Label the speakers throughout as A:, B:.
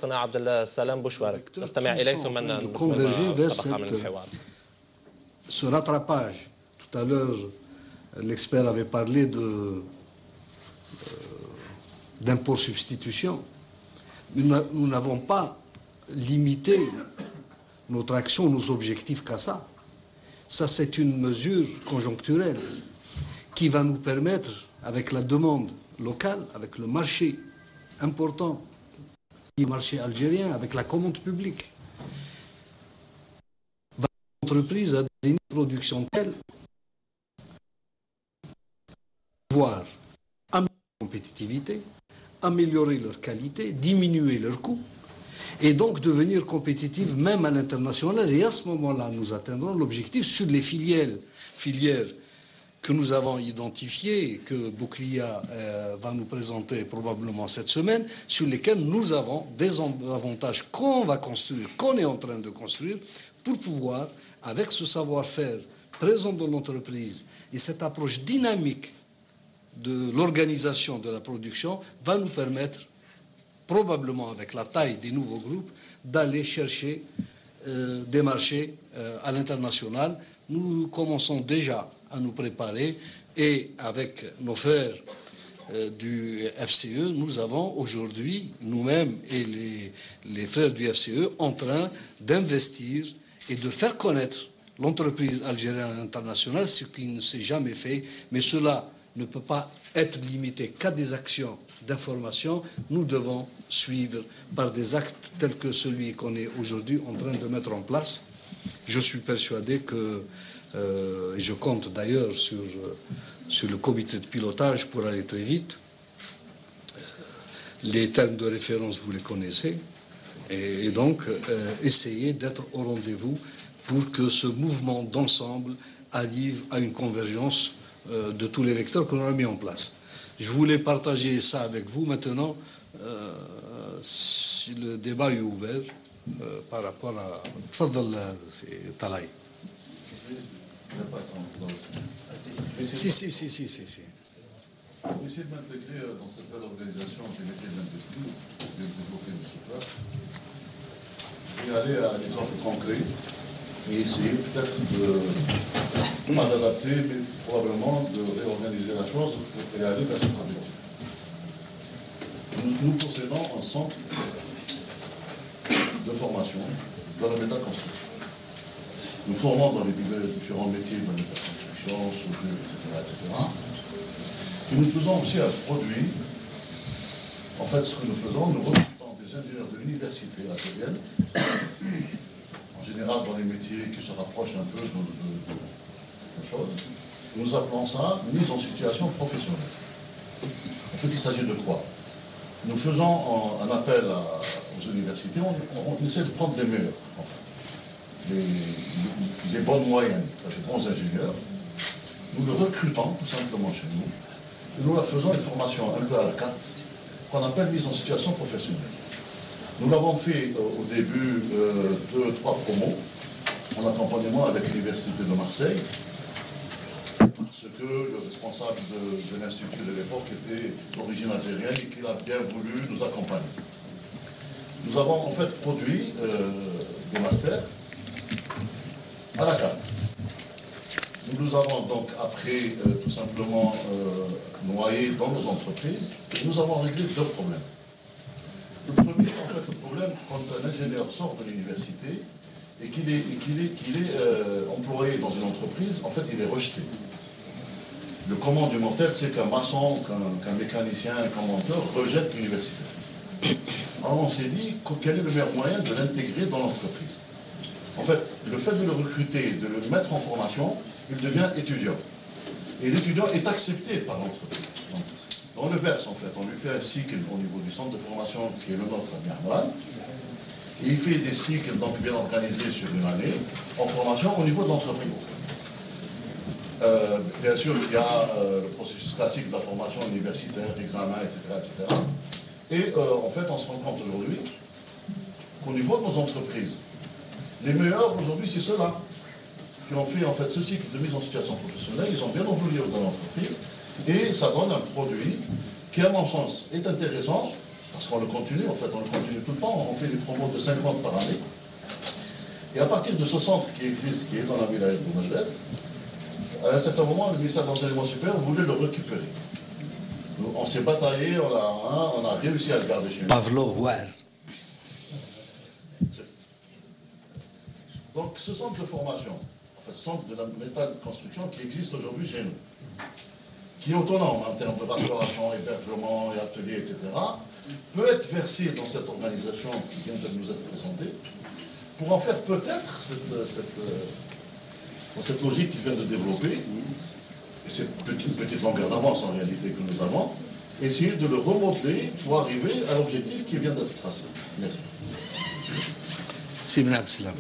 A: عبد السلام بوشوارك نستمع إليه ثم
B: converger vers ce rattrapage. Tout à l'heure, l'expert avait parlé d'impôt substitution. Nous n'avons pas limité notre action, nos objectifs qu'à ça. Ça, c'est une mesure conjoncturelle qui va nous permettre, avec la demande locale, avec le marché important, le marché algérien, avec la commande publique, l'entreprise a des productions telles pouvoir améliorer leur compétitivité, améliorer leur qualité, diminuer leurs coûts, et donc devenir compétitive même à l'international. Et à ce moment-là, nous atteindrons l'objectif sur les filières que nous avons identifiées, que Bouklia va nous présenter probablement cette semaine, sur lesquelles nous avons des avantages qu'on va construire, qu'on est en train de construire, pour pouvoir, avec ce savoir-faire présent dans l'entreprise et cette approche dynamique de l'organisation de la production, va nous permettre, probablement avec la taille des nouveaux groupes, d'aller chercher des marchés à l'international. Nous commençons déjà à nous préparer et avec nos frères du FCE, nous avons aujourd'hui, nous-mêmes et les frères du FCE, en train d'investir et de faire connaître l'entreprise algérienne internationale, ce qui ne s'est jamais fait, mais cela ne peut pas être limité qu'à des actions d'information. Nous devons suivre par des actes tels que celui qu'on est aujourd'hui en train de mettre en place. Je suis persuadé que, et je compte d'ailleurs sur le comité de pilotage pour aller très vite, les termes de référence, vous les connaissez, et donc essayer d'être au rendez-vous pour que ce mouvement d'ensemble arrive à une convergence de tous les vecteurs qu'on a mis en place. Je voulais partager ça avec vous. Maintenant, si le débat est ouvert par rapport à... Tfadal, c'est Talaï. Si.
C: Pour essayer de m'intégrer dans cette belle organisation qui est métier de l'industrie, de développer le soupap, et aller à un exemple concret et essayer peut-être pas d'adapter, mais probablement de réorganiser la chose et aller vers cet objectif. Nous possédons un centre de formation dans la métaconstruction. Nous formons dans les différents métiers de la métaconstruction, soudure, etc. Et nous faisons aussi un produit. En fait, ce que nous faisons, nous recrutons des ingénieurs de l'université algérienne, en général dans les métiers qui se rapprochent un peu de choses. Nous appelons ça mise en situation professionnelle. En fait, il s'agit de quoi? Nous faisons un appel aux universités, on essaie de prendre les meilleurs, en fait, les bonnes moyennes, les bons ingénieurs. Nous les recrutons tout simplement chez nous. Et nous leur faisons une formation un peu à la carte, qu'on appelle mise en situation professionnelle. Nous l'avons fait au début 2-3 promos, en accompagnement avec l'Université de Marseille, parce que le responsable de l'Institut de l'époque était d'origine algérienne et qu'il a bien voulu nous accompagner. Nous avons en fait produit des masters à la carte. Nous nous avons donc après tout simplement noyé dans nos entreprises et nous avons réglé 2 problèmes. Le premier, en fait, le problème, quand un ingénieur sort de l'université et qu'il est employé dans une entreprise, en fait, il est rejeté. Le commun du mortel, c'est qu'un maçon, qu'un mécanicien, qu'un monteur rejette l'université. Alors on s'est dit, quel est le meilleur moyen de l'intégrer dans l'entreprise? En fait, le fait de le recruter, de le mettre en formation, il devient étudiant. Et l'étudiant est accepté par l'entreprise. On le verse en fait, on lui fait un cycle au niveau du centre de formation qui est le nôtre à Niamey. Et il fait des cycles donc bien organisés sur une année en formation au niveau de l'entreprise. Bien sûr, il y a le processus classique de la formation universitaire, examen, etc. Et en fait, on se rend compte aujourd'hui qu'au niveau de nos entreprises, les meilleurs aujourd'hui, c'est ceux-là qui ont fait en fait ce cycle de mise en situation professionnelle. Ils ont bien évolué dans l'entreprise et ça donne un produit qui, à mon sens, est intéressant Parce qu'on le continue, en fait, on le continue tout le temps. On fait des promos de 50 par année. Et à partir de ce centre qui existe, qui est dans la wilaya de Boumajles, à un certain moment, le ministère de l'Enseignement supérieur voulait le récupérer. On s'est bataillé, on a réussi à le garder chez nous.
B: Pavlo Houar.
C: Donc ce centre de formation, en fait, ce centre de la métal construction qui existe aujourd'hui chez nous, qui est autonome en termes de restauration, hébergement et atelier, etc., peut être versé dans cette organisation qui vient de nous être présentée, pour en faire peut-être cette logique qu'il vient de développer, et c'est une petite longueur d'avance en réalité que nous avons, essayer de le remodeler pour arriver à l'objectif qui vient d'être tracé. Merci.
B: Sibna Abslam.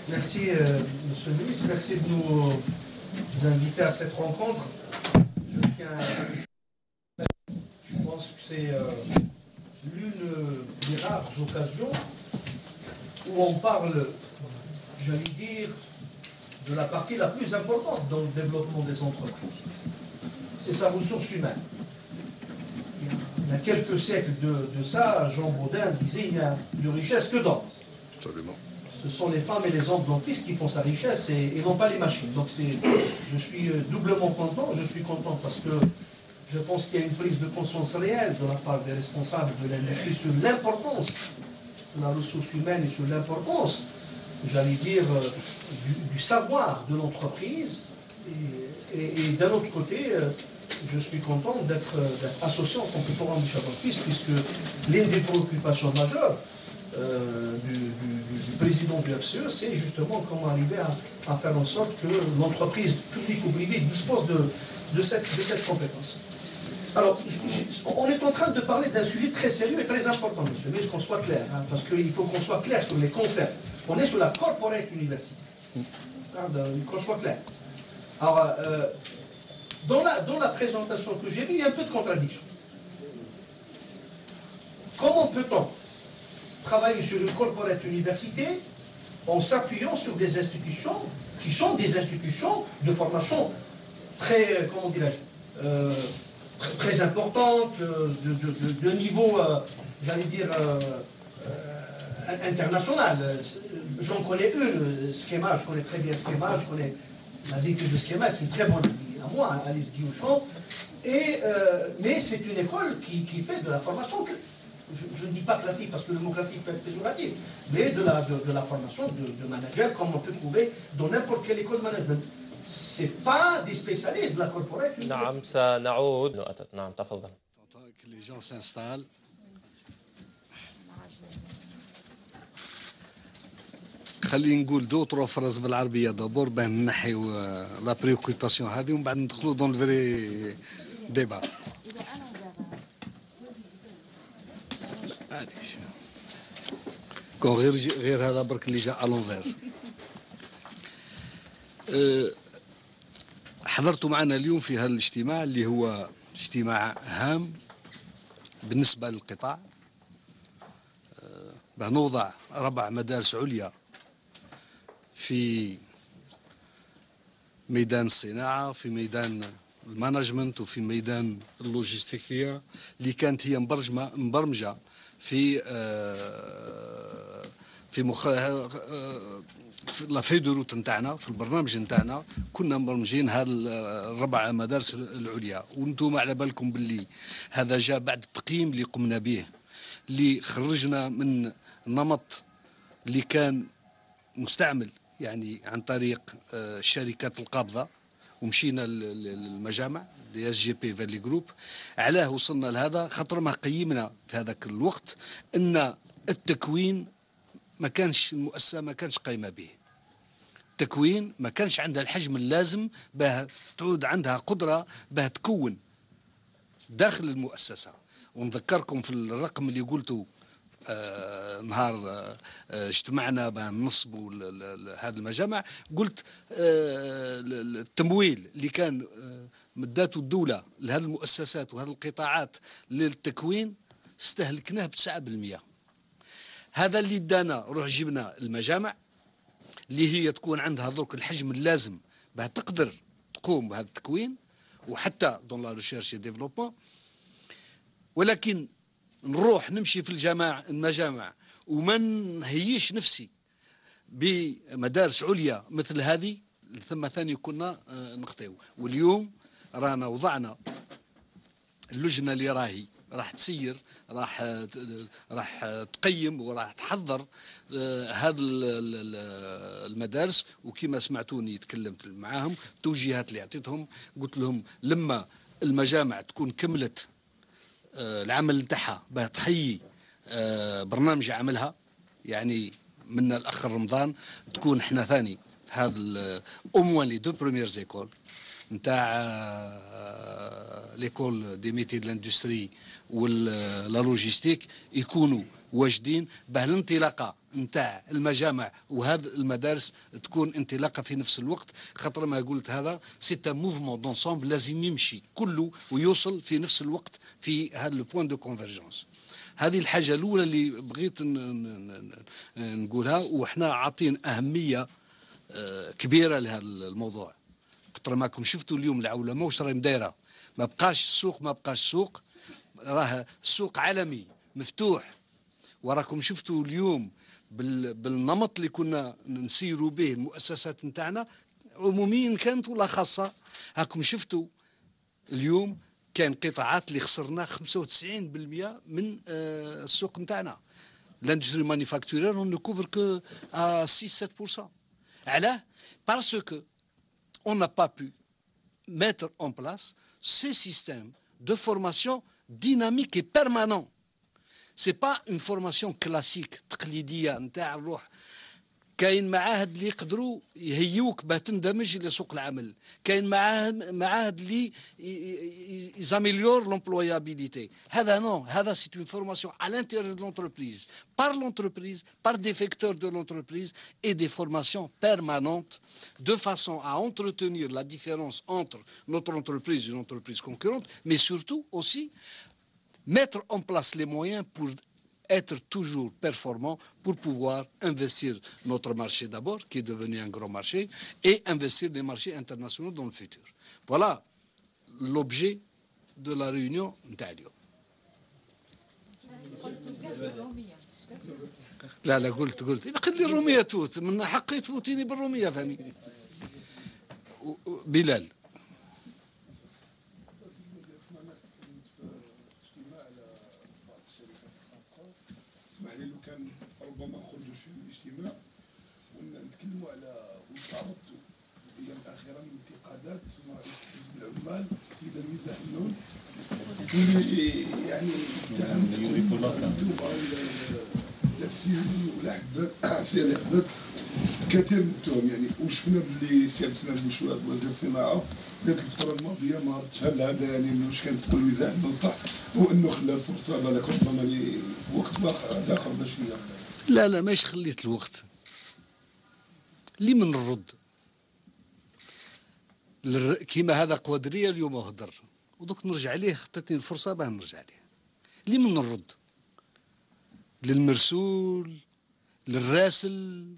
D: Merci, Monsieur le ministre. Merci de nous inviter à cette rencontre. Je pense que c'est l'une des rares occasions où on parle, j'allais dire, de la partie la plus importante dans le développement des entreprises. C'est sa ressource humaine. Il y a quelques siècles de ça, Jean Baudin disait il n'y a de richesse que d'hommes.
B: Absolument.
D: Ce sont les femmes et les hommes de l'entreprise qui font sa richesse et non pas les machines. Donc je suis doublement content. Je suis content parce que je pense qu'il y a une prise de conscience réelle de la part des responsables de l'industrie sur l'importance de la ressource humaine et sur l'importance, j'allais dire, du savoir de l'entreprise. Et d'un autre côté, je suis content d'être associé en tant que forum du chef d'entreprise, puisque l'une des préoccupations majeures du président du FCE, c'est justement comment arriver à faire en sorte que l'entreprise publique ou privée dispose de cette compétence. Alors, on est en train de parler d'un sujet très sérieux et très important, monsieur, mais qu'on soit clair, hein, parce qu'il faut qu'on soit clair sur les concepts. On est sur la corporate university. Qu'on soit clair. Alors, dans la présentation que j'ai vue, il y a un peu de contradiction. Comment peut-on travailler sur une corporate université en s'appuyant sur des institutions qui sont des institutions de formation très, comment dirais-je, très importantes, de niveau, j'allais dire, international. J'en connais une, Schema, je connais très bien Schema, je connais la DQ de Schema, c'est une très bonne amie à moi, Alice Guillouchon, mais c'est une école qui fait de la formation, je ne dis pas classique parce que le mot classique peut être péjoratif, mais de la formation de manager comme on peut trouver dans n'importe quelle école de management. Ce n'est pas des spécialistes de la corporate.
A: نعم سنعود. نعم تفضل.
B: Les gens s'installent. خلينا نقول دو ترو فراز بالعربيه دابور باه نحيو لا بريوكيباسيون هذه ومن بعد ندخلوا دون الفري ديبا. معليش كون غير هذا برك اللي جا الونفير. حضرتوا معنا اليوم في هذا الاجتماع اللي هو اجتماع هام بالنسبه للقطاع باه نوضع 4 مدارس عليا في ميدان الصناعه، في ميدان المانجمنت وفي ميدان اللوجستيكيه اللي كانت هي مبرمجه في لا فيدروت نتاعنا، في البرنامج نتاعنا كنا مبرمجين هذه ال4 مدارس العليا، وانتم على بالكم باللي هذا جاء بعد التقييم اللي قمنا به، اللي خرجنا من النمط اللي كان مستعمل يعني عن طريق الشركات القابضه، ومشينا للمجامع اس جي بي فالي جروب. علاه وصلنا لهذا؟ خاطر ما قيمنا في هذاك الوقت ان التكوين ما كانش، المؤسسه ما كانش قايمه به. التكوين ما كانش عندها الحجم اللازم باه تعود عندها قدره باه تكون داخل المؤسسه. ونذكركم في الرقم اللي قلته نهار اجتمعنا باه نصبوا هذا المجامع، قلت التمويل اللي كان مداته الدوله لهذه المؤسسات وهذه القطاعات للتكوين استهلكناه ب9%. هذا اللي دانا روح جبنا المجامع اللي هي تكون عندها درك الحجم اللازم باه تقدر تقوم بهذا التكوين، وحتى دون لا ريشيرش ديفلوبمون. ولكن نروح نمشي في المجامع وما نهيش نفسي بمدارس عليا مثل هذه، ثم ثاني كنا نخطئوا. واليوم رانا وضعنا اللجنة اللي راح تسير، راح تقيم وراح تحضر هذا المدارس. وكما سمعتوني تكلمت معاهم، التوجيهات اللي عطيتهم قلت لهم لما المجامع تكون كملت العمل نتاعها باه تحيي برنامج عملها، يعني من الاخر رمضان تكون احنا ثاني هذا اوموان لي دو بروميير زيكول نتاع ليكول دي ميتي دو لاندستري ولا لوجيستيك يكونوا واجدين، باه الانطلاقه نتاع المجامع وهذا المدارس تكون انطلاقه في نفس الوقت. خاطر ما قلت هذا سي ان موفمون دونسومبل لازم يمشي كله ويوصل في نفس الوقت في هذا لو بوين دو كونفرجونس. هذه الحاجه الاولى اللي بغيت نقولها، وحنا عاطين اهميه كبيره لهذا الموضوع. خاطر ماكم شفتوا اليوم العولمه واش راهي مدايره، ما بقاش السوق، راه السوق عالمي مفتوح. وراكم شفتوا اليوم بالنمط اللي كنا نسيروا به المؤسسات نتاعنا عموميا كانت ولا خاصه. هاكم شفتوا اليوم كان قطاعات اللي خسرنا 95% من السوق نتاعنا. لاندستري مانيفاكتورير اون نكوفر كو 6-7%. علاه؟ parce que on n'a pas pu mettre en place ces systèmes de formation dynamique et permanent. C'est pas une formation classique تقليديه نتاع الروح. كاين معاهد اللي يقدروا يهيوك باه تندمج الى سوق العمل، كاين معاهد اللي يزاميليور لومبلويابيليتي. هذا نو، هذا سي اون فورماسيون à l'intérieur de l'entreprise, par des facteurs de l'entreprise et des formations permanentes de façon à entretenir la différence entre notre entreprise et une entreprise concurrente, mais surtout aussi mettre en place les moyens pour être toujours performant, pour pouvoir investir notre marché d'abord, qui est devenu un grand marché, et investir les marchés internationaux dans le futur. Voilà l'objet de la réunion نتاع. لا قلت خلي الرومية تفوت، من حقي تفوتيني بالرومية ثاني. بلال
E: لو كان ربما خرجوا في الاجتماع ونتكلموا على وتعرضت في الايام الاخيره من انتقادات من رئيس حزب العمال السيده الميزه حنون، اللي يعني تفسيري ولا حداد سي حداد كثير من التهم يعني. وشفنا باللي سي عبد السلام بوشوار وزير الصناعه ذات الفتره الماضيه ما ردش هل هذا يعني واش كانت تقول ميزه حنون صح، وانه خلى الفرصه بالك ربما لوقت اخر باش
B: لا ماش خليت الوقت اللي من الرد كيما هذا قوادريه اليوم هدر ودوك نرجع ليه، خطتني الفرصه باه نرجع ليه. اللي من الرد للمرسول، للراسل،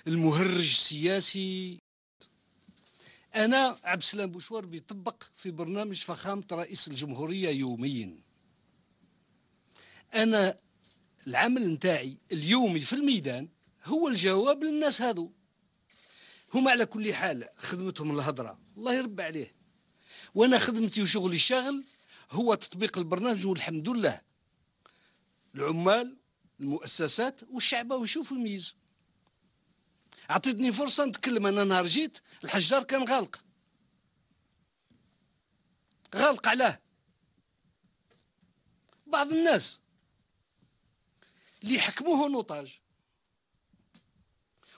B: المهرج السياسي. انا عبد السلام بوشوار بيطبق في برنامج فخامه رئيس الجمهوريه يوميا. انا العمل نتاعي اليومي في الميدان هو الجواب للناس هذو. هما على كل حال خدمتهم الهضره الله يربى عليه، وانا خدمتي وشغلي الشاغل هو تطبيق البرنامج. والحمد لله العمال المؤسسات والشعب يشوفوا الميز. عطيتني فرصه نتكلم. انا نهار جيت الحجار كان غالق علاه. بعض الناس اللي حكموه نوطاج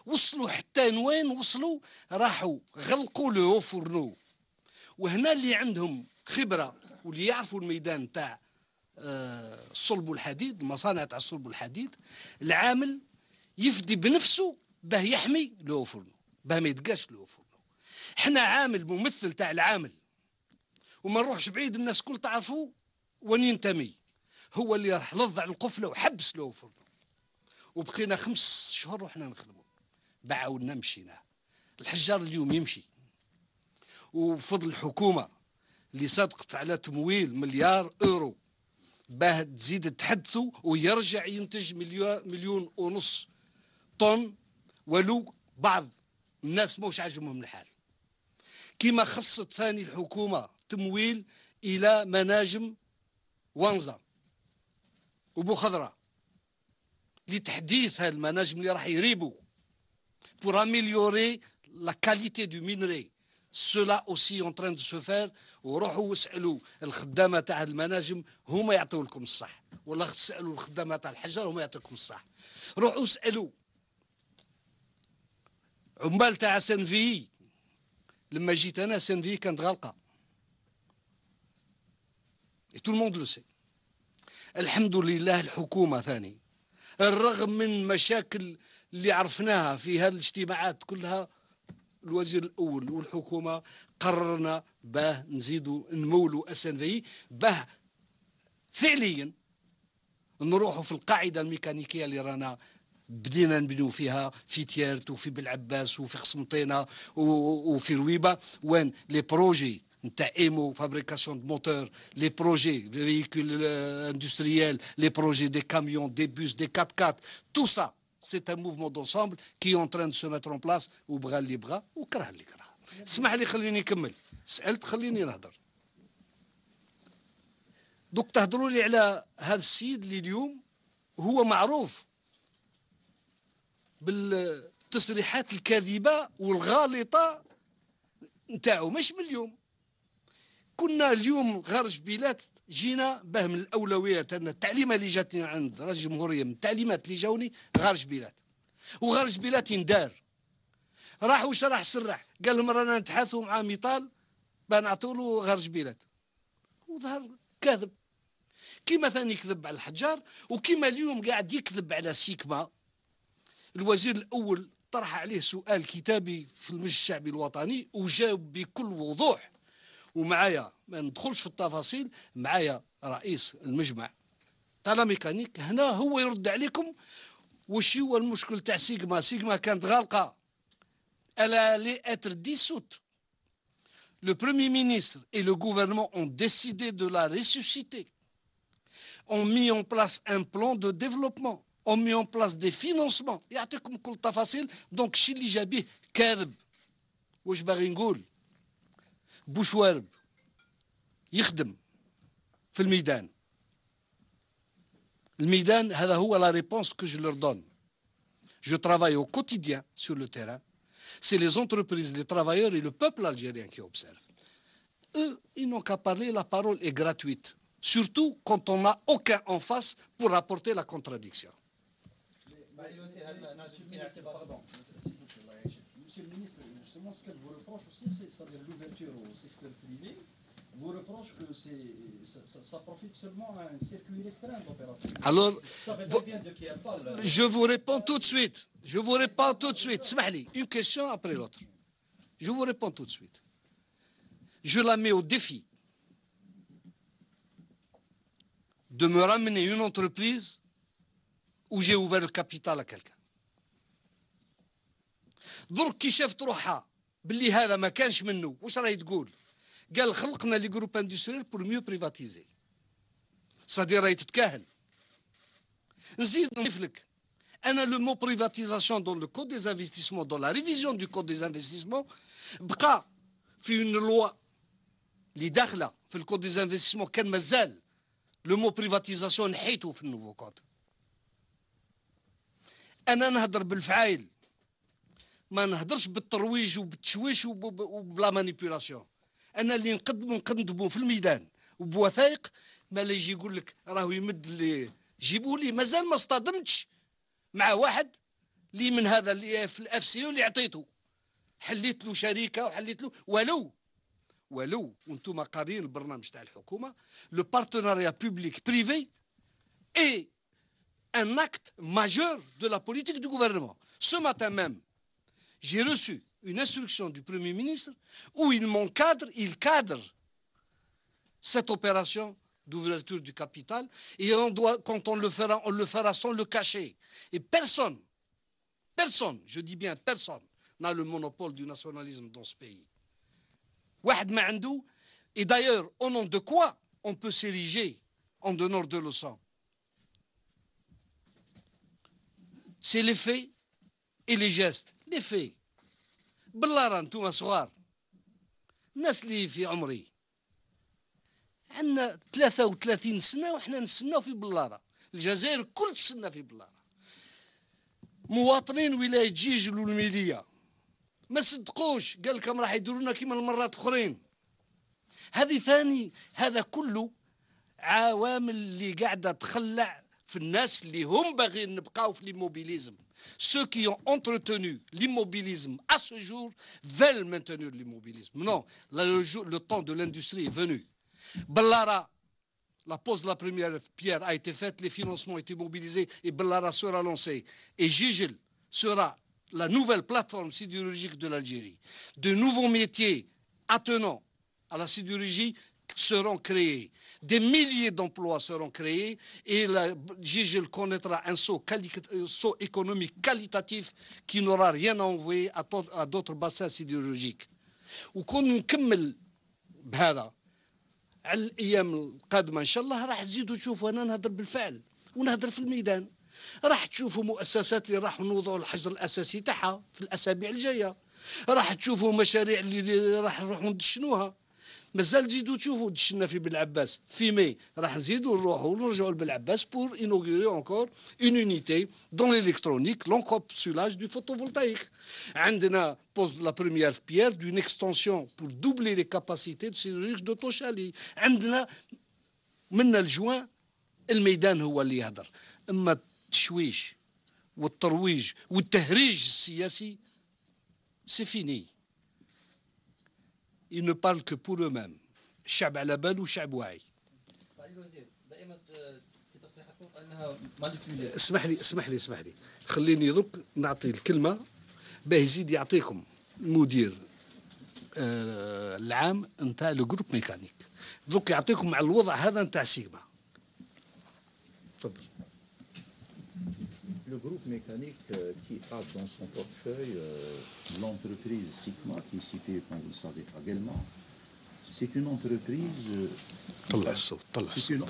B: وصلوا حتى وين وصلوا، راحوا غلقوا له فورنو. وهنا اللي عندهم خبره واللي يعرفوا الميدان تاع الصلب والحديد، المصانع تاع الصلب والحديد، العامل يفدي بنفسه باه يحمي له فورنو، باه ما يتقاش له فورنو. احنا عامل ممثل تاع العامل وما نروحش بعيد، الناس كل تعرفوا وين ينتمي. هو اللي راح لضع القفله وحبس له فورنو. وبقينا 5 شهور وحنا نخدموا، بعاودنا مشينا. الحجار اليوم يمشي وبفضل الحكومه اللي صدقت على تمويل مليار اورو باه تزيد تحدثوا ويرجع ينتج مليون ونص طن، ولو بعض الناس موش عاجبهم الحال. كما خصت ثاني الحكومة تمويل إلى مناجم وانزا وبوخضرة لتحديث هالمناجم اللي راح يريبوا pour améliorer la qualité du minerai. Cela aussi en train de se faire. وروحوا واسألوا الخدامة تاع المناجم هما يعطوا لكم الصح، ولا تسألوا الخدامة تاع الحجر هما يعطوكم الصح. روحوا اسألوا عمال تاع سنفي. لما جيت أنا سنفي كانت غالقة. Et tout le monde le sait. الحمد لله الحكومة ثاني الرغم من مشاكل اللي عرفناها في هذه الاجتماعات كلها، الوزير الأول والحكومة قررنا باه نزيدوا نمولوا SNVI باه فعليا نروحوا في القاعدة الميكانيكية اللي رانا بدينا نبنيو فيها في تيارت وفي بالعباس وفي قسنطينة وفي رويبة، وين لي بروجي نتاع ايمو فابريكاسيون دو موتور، لي بروجي دو فييكول اندستريال، لي بروجي دي كاميون دي بوس دي 4x4، tout ça c'est un mouvement d'ensemble qui est en train de se mettre en place. وبغى اللي بغى وكره اللي كره. اسمح لي خليني نكمل. سألت خليني نهضر. دوك تهضروا لي على هذا السيد اللي اليوم هو معروف بالتصريحات الكاذبة والغالطة نتاعو، مش من اليوم. كنا اليوم خارج بلاد جينا باه من الاولويات ان التعليمات اللي جاتني عند رئيس الجمهوريه، من التعليمات اللي جاوني خارج بلاد وخارج بلاد يندار. راح وشرح سرح قال لهم رانا نتحاثوا مع ميطال باه نعطوا له خارج بلاد، وظهر كاذب. كيما ثاني يكذب على الحجار، وكيما اليوم قاعد يكذب على سيكما. الوزير الاول طرح عليه سؤال كتابي في المجلس الشعبي الوطني وجاوب بكل وضوح، ومعايا ما ندخلش في التفاصيل، معايا رئيس المجمع تاع لا ميكانيك هنا هو يرد عليكم. وش هو المشكل تاع سيغما؟ سيغما كانت غالقه، elle allait être dissoute. Le Premier ministre et le gouvernement ont décidé de la ressusciter, ont mis en place un plan de développement, ont mis en place des financements. يعطيكم كل التفاصيل. دونك الشيء اللي جا به كاذب. واش باغي نقول؟ بوشوارب يخدم في الميدان. الميدان هذا هو la réponse que je leur donne. Je travaille au quotidien sur le terrain. C'est les entreprises, les travailleurs et le peuple algérien qui observent. Eux, ils n'ont qu'à parler, la parole est gratuite. Surtout quand on n'a aucun en face pour apporter la contradiction.
F: Monsieur le ministre, justement, ce qu'elle vous reproche aussi, c'est l'ouverture au secteur privé. Vous reproche que ça profite seulement à un circuit restreint d'opérateurs.
B: Alors,
F: ça fait très bien de qui elle parle.
B: Je vous réponds tout de suite. Je vous réponds tout de suite. Smahli, une question après l'autre. Je vous réponds tout de suite. Je la mets au défi de me ramener une entreprise où j'ai ouvert le capital à quelqu'un. درك كي شافت روحها باللي هذا ما كانش منه، واش راهي تقول؟ قال خلقنا لي جروب اندستريال بور ميو بريفاتيزي. صدي راهي تتكاهن. نزيد نضيف لك انا لو مو بريفاتيزاسيون دون لو كود دي انفستيسمون، دون لا ريفيزيون دو كود دي انفستيسمون بقى في اون لوا اللي داخله في الكود دي انفستيسمون، كان مازال لو مو بريفاتيزاسيون نحيته في النوفو كود. انا نهضر بالفعايل، ما نهضرش بالترويج وبالتشويش وبلا مانيبيولاسيون. انا اللي نقدمه في الميدان وبوثائق، ما اللي يجي يقول لك راهو يمد لي جيبوا لي. مازال ما اصطدمتش مع واحد اللي من هذا اللي في الاف سي او اللي عطيته، حليت له شركه وحليت له ولو وانتم قارين البرنامج تاع الحكومه. لو بارتناريا بوبليك بريفي اي un acte majeur de la politique du gouvernement. Ce matin même, j'ai reçu une instruction du Premier ministre où il cadre cette opération d'ouverture du capital, et quand on le fera sans le cacher. Et personne, je dis bien personne, n'a le monopole du nationalisme dans ce pays. واحد ما عنده Et d'ailleurs, au nom de quoi on peut s'ériger en donneur de leçons? C'est les faits et les gestes. Les faits. بالله انتوما صغار. الناس اللي في عمري عندنا 33 سنة وإحنا نستناو في بلارة. الجزائر كل تستنى في بلارة. مواطنين ولاية جيجل والميلية ما صدقوش، قال لكم راح يديرونا كيما المرات الأخرين. هذه ثاني، هذا كله عوامل اللي قاعدة تخلع في الناس اللي هم باغيين نبقاو في l'immobilisme. Ceux qui ont entretenu l'immobilisme à ce jour veulent maintenir l'immobilisme. Non, le temps de l'industrie est venu. Ballara, la pose de la première pierre a été faite, les financements ont été mobilisés et Ballara sera lancé. Et Gigel sera la nouvelle plateforme sidérurgique de l'Algérie. De nouveaux métiers attenants à la sidérurgie seront créés. Des milliers d'emplois seront créés et Gigel connaîtra un saut économique qualitatif qui n'aura rien à envoyer à d'autres bassins sidérurgiques. وكون نكمل بهذا على الايام القادمه ان شاء الله راح تزيدوا تشوفوا انا نهضر بالفعل ونهضر في الميدان. راح تشوفوا مؤسسات اللي راح نوضعوا الحجر الاساسي تاعها في الاسابيع الجايه. راح تشوفوا مشاريع اللي راح نروحوا ندشنوها. مازال تزيدوا تشوفوا دشنا في بالعباس في مي راح نزيدوا نروحوا ونرجعوا لبالعباس pour inaugurer encore une unité dans l'électronique, l'encapsulage du photovoltaïque. عندنا pose la première pierre d'une extension pour doubler les capacités de sidérurgie de Toshali. عندنا من الجوان الميدان هو اللي يهدر. اما التشويش والترويج والتهريج السياسي c'est fini. Ils ne parlent que pour eux-mêmes. الشعب على باله وشعب واعي.
G: دائما في تصريحاتكم انها
B: اسمح لي خليني درك نعطي الكلمه باه يزيد يعطيكم المدير العام نتاع لو جروب ميكانيك درك يعطيكم على الوضع هذا نتاع سيغما. تفضل.
H: Le groupe mécanique qui a dans son portefeuille l'entreprise Sigma, qui est située, comme vous le savez, à Guelma, c'est une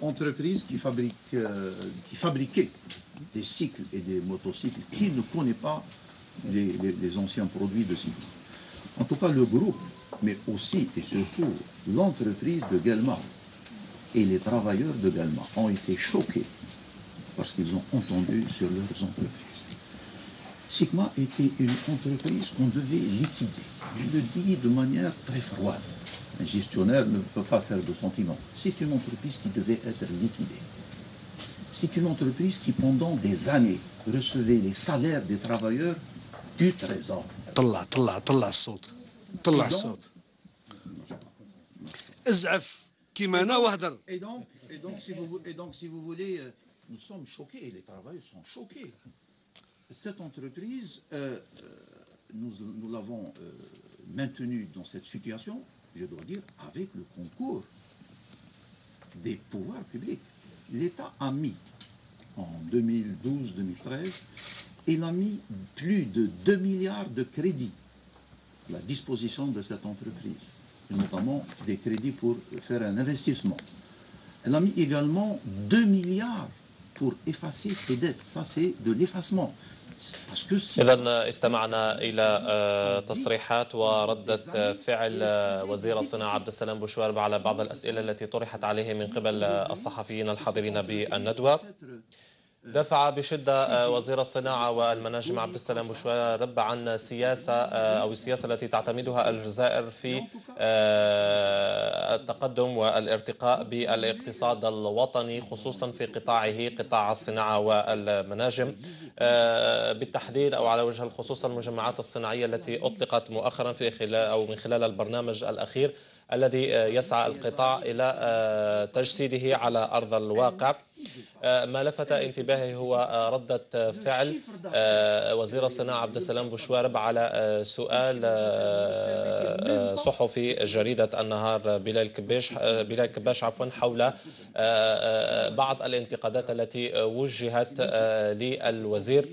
H: entreprise qui fabriquait des cycles et des motocycles qui ne connaît pas les anciens produits de Sigma. En tout cas, le groupe, mais aussi et surtout l'entreprise de Guelma et les travailleurs de Guelma ont été choqués parce qu'ils ont entendu sur leurs entreprises. Sigma était une entreprise qu'on devait liquider. Je le dis de manière très froide. Un gestionnaire ne peut pas faire de sentiments. C'est une entreprise qui devait être liquidée. C'est une entreprise qui, pendant des années, recevait les salaires des travailleurs du trésor.
B: طلع الصوت. ازعف كيما انا وهدر.
H: Et donc, si vous voulez, nous sommes choqués, les travailleurs sont choqués. Cette entreprise, nous l'avons maintenue dans cette situation, je dois dire, avec le concours des pouvoirs publics. L'État a mis, en 2012-2013, il a mis plus de 2 milliards de crédits à la disposition de cette entreprise, et notamment des crédits pour faire un investissement. Elle a mis également 2 milliards pour effacer ses dettes. Ça, c'est de l'effacement.
A: إذا استمعنا إلى تصريحات وردة فعل وزير الصناعة عبد السلام بوشوارب على بعض الأسئلة التي طرحت عليه من قبل الصحفيين الحاضرين بالندوة. دافع بشدة وزير الصناعة والمناجم عبد السلام بوشوارب عن سياسة أو السياسة التي تعتمدها الجزائر في التقدم والارتقاء بالاقتصاد الوطني، خصوصا في قطاعه قطاع الصناعة والمناجم بالتحديد، أو على وجه الخصوص المجمعات الصناعية التي أطلقت مؤخرا في خلال أو من خلال البرنامج الأخير الذي يسعى القطاع إلى تجسيده على أرض الواقع. ما لفت انتباهي هو ردة فعل وزير الصناعة عبد السلام بوشوارب على سؤال صحفي جريدة النهار بلال كباش حول بعض الانتقادات التي وجهت للوزير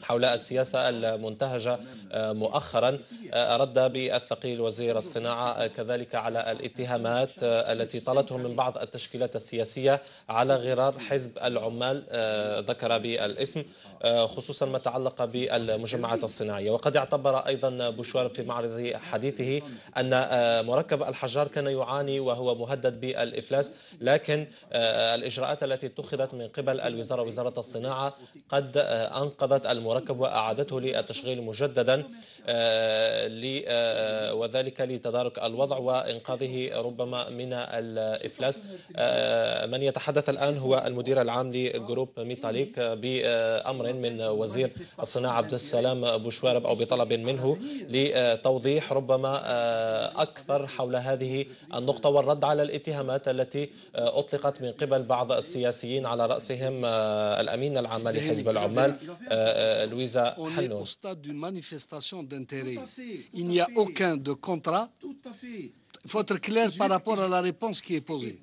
A: حول السياسة المنتهجة مؤخرا. رد بالثقيل وزير الصناعة كذلك على الاتهامات التي طالته من بعض التشكيلات السياسية على غرار حزب العمال، ذكر بالاسم، خصوصا ما تعلق بالمجمعات الصناعية. وقد اعتبر أيضا بوشوارب في معرض حديثه أن مركب الحجار كان يعاني وهو مهدد بالإفلاس، لكن الإجراءات التي اتخذت من قبل الوزارة وزارة الصناعة قد أنقذت المركب وأعادته للتشغيل مجددا، وذلك لتدارك الوضع وإنقاذه ربما من الإفلاس. من يتحدث الآن هو المدير العام لجروب ميتاليك بأمر من وزير الصناعة عبد السلام بوشوارب أو بطلب منه لتوضيح ربما أكثر حول هذه النقطة والرد على الاتهامات التي أطلقت من قبل بعض السياسيين على رأسهم الأمين العام لحزب العمال لويزا حنون.
B: Il n'y a aucun de contrat. Il faut être clair par rapport à la réponse qui est posée.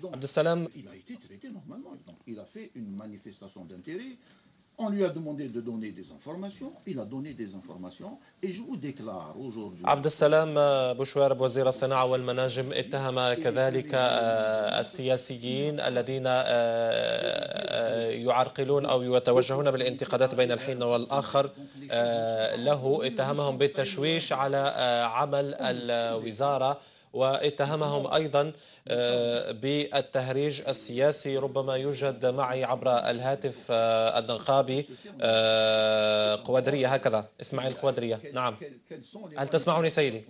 A: عبد السلام،
H: il a été traité normalement. Donc, il a fait une manifestation d'intérêt. On lui a demandé de donner des informations. Il a donné des informations. Et je vous déclare aujourd'hui.
A: عبد السلام بوشوارب وزير الصناعة والمناجم اتهم كذلك السياسيين الذين يعرقلون أو يتوجهون بالانتقادات بين الحين والآخر له، اتهمهم بالتشويش على عمل الوزارة، واتهمهم أيضا بالتهريج السياسي. ربما يوجد معي عبر الهاتف النقابي قوادرية، هكذا إسماعيل قوادرية. نعم، هل تسمعني سيدي؟